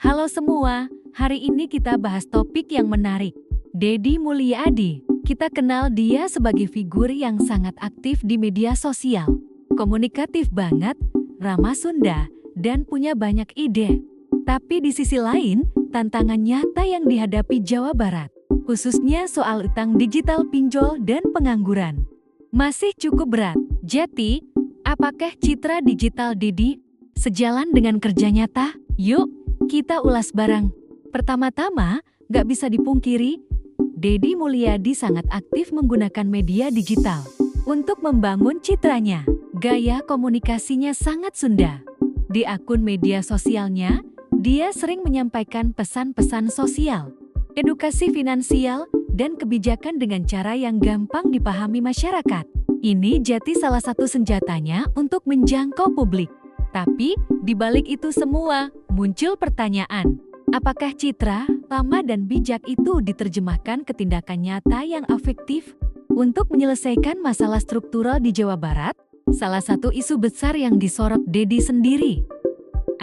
Halo semua, hari ini kita bahas topik yang menarik. Deddy Mulyadi, kita kenal dia sebagai figur yang sangat aktif di media sosial. Komunikatif banget, ramah Sunda, dan punya banyak ide. Tapi di sisi lain, tantangan nyata yang dihadapi Jawa Barat, khususnya soal utang digital pinjol dan pengangguran, masih cukup berat. Jadi, apakah citra digital Deddy sejalan dengan kerja nyata? Yuk, kita ulas bareng. Pertama-tama, gak bisa dipungkiri, Deddy Mulyadi sangat aktif menggunakan media digital untuk membangun citranya. Gaya komunikasinya sangat Sunda. Di akun media sosialnya, dia sering menyampaikan pesan-pesan sosial, edukasi finansial, dan kebijakan dengan cara yang gampang dipahami masyarakat. Ini jadi salah satu senjatanya untuk menjangkau publik. Tapi, di balik itu semua, muncul pertanyaan, apakah citra, lama dan bijak itu diterjemahkan ke tindakan nyata yang efektif untuk menyelesaikan masalah struktural di Jawa Barat? Salah satu isu besar yang disorot Deddy sendiri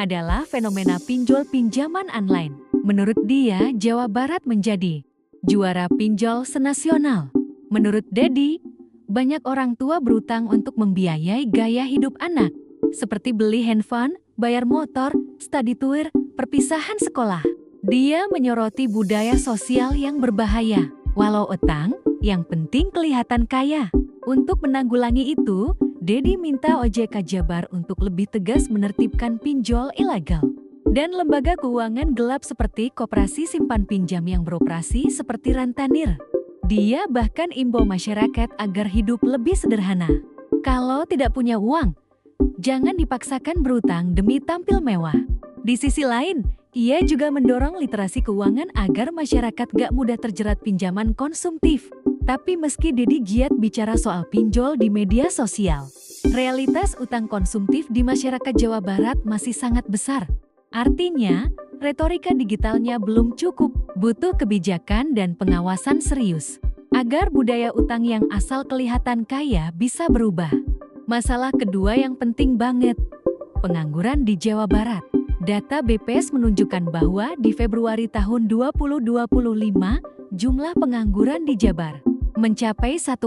adalah fenomena pinjol pinjaman online. Menurut dia, Jawa Barat menjadi juara pinjol senasional. Menurut Deddy, banyak orang tua berutang untuk membiayai gaya hidup anak, seperti beli handphone, bayar motor, study tour, perpisahan sekolah. Dia menyoroti budaya sosial yang berbahaya. Walau utang, yang penting kelihatan kaya. Untuk menanggulangi itu, Deddy minta OJK Jabar untuk lebih tegas menertibkan pinjol ilegal dan lembaga keuangan gelap seperti koperasi simpan pinjam yang beroperasi seperti rentenir. Dia bahkan imbau masyarakat agar hidup lebih sederhana. Kalau tidak punya uang, jangan dipaksakan berutang demi tampil mewah. Di sisi lain, ia juga mendorong literasi keuangan agar masyarakat gak mudah terjerat pinjaman konsumtif. Tapi meski Deddy giat bicara soal pinjol di media sosial, realitas utang konsumtif di masyarakat Jawa Barat masih sangat besar. Artinya, retorika digitalnya belum cukup, butuh kebijakan dan pengawasan serius agar budaya utang yang asal kelihatan kaya bisa berubah. Masalah kedua yang penting banget, pengangguran di Jawa Barat. Data BPS menunjukkan bahwa di Februari tahun 2025, jumlah pengangguran di Jabar mencapai 1,81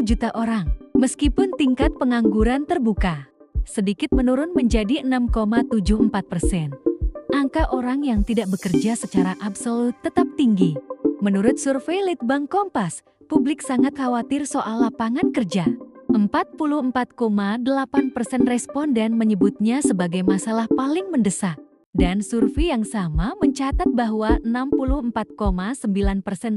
juta orang. Meskipun tingkat pengangguran terbuka sedikit menurun menjadi 6,74%, angka orang yang tidak bekerja secara absolut tetap tinggi. Menurut survei Litbang Kompas, publik sangat khawatir soal lapangan kerja. 44,8% responden menyebutnya sebagai masalah paling mendesak. Dan survei yang sama mencatat bahwa 64,9%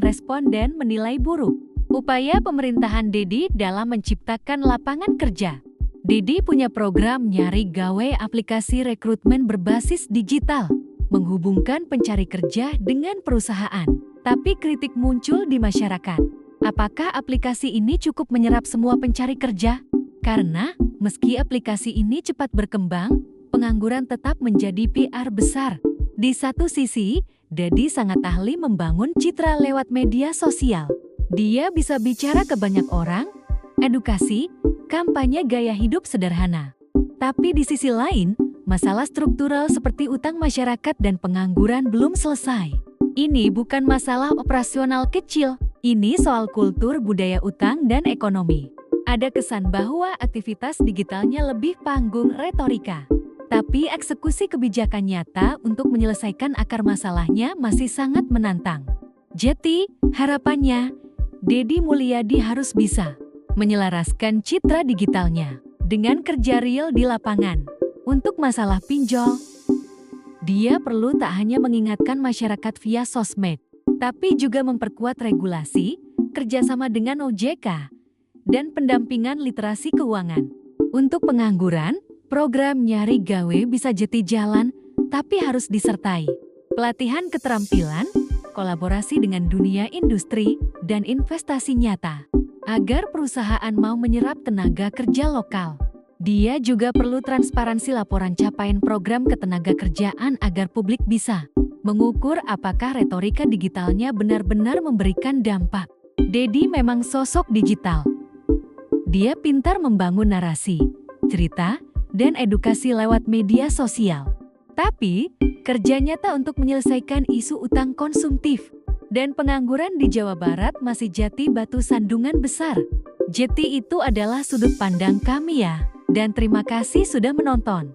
responden menilai buruk upaya pemerintahan Deddy dalam menciptakan lapangan kerja. Deddy punya program Nyari Gawe, aplikasi rekrutmen berbasis digital, menghubungkan pencari kerja dengan perusahaan. Tapi kritik muncul di masyarakat. Apakah aplikasi ini cukup menyerap semua pencari kerja? Karena, meski aplikasi ini cepat berkembang, pengangguran tetap menjadi PR besar. Di satu sisi, Deddy sangat ahli membangun citra lewat media sosial. Dia bisa bicara ke banyak orang, edukasi, kampanye gaya hidup sederhana. Tapi di sisi lain, masalah struktural seperti utang masyarakat dan pengangguran belum selesai. Ini bukan masalah operasional kecil, ini soal kultur, budaya utang, dan ekonomi. Ada kesan bahwa aktivitas digitalnya lebih panggung retorika. Tapi eksekusi kebijakan nyata untuk menyelesaikan akar masalahnya masih sangat menantang. Jadi, harapannya, Deddy Mulyadi harus bisa menyelaraskan citra digitalnya dengan kerja real di lapangan. Untuk masalah pinjol, dia perlu tak hanya mengingatkan masyarakat via sosmed, tapi juga memperkuat regulasi, kerjasama dengan OJK, dan pendampingan literasi keuangan. Untuk pengangguran, program Nyari Gawe bisa jadi jalan, tapi harus disertai pelatihan keterampilan, kolaborasi dengan dunia industri, dan investasi nyata, agar perusahaan mau menyerap tenaga kerja lokal. Dia juga perlu transparansi laporan capaian program ketenagakerjaan agar publik bisa mengukur apakah retorika digitalnya benar-benar memberikan dampak. Deddy memang sosok digital. Dia pintar membangun narasi, cerita, dan edukasi lewat media sosial. Tapi, kerja nyata untuk menyelesaikan isu utang konsumtif dan pengangguran di Jawa Barat masih jadi batu sandungan besar. Jadi itu adalah sudut pandang kami ya. Dan terima kasih sudah menonton.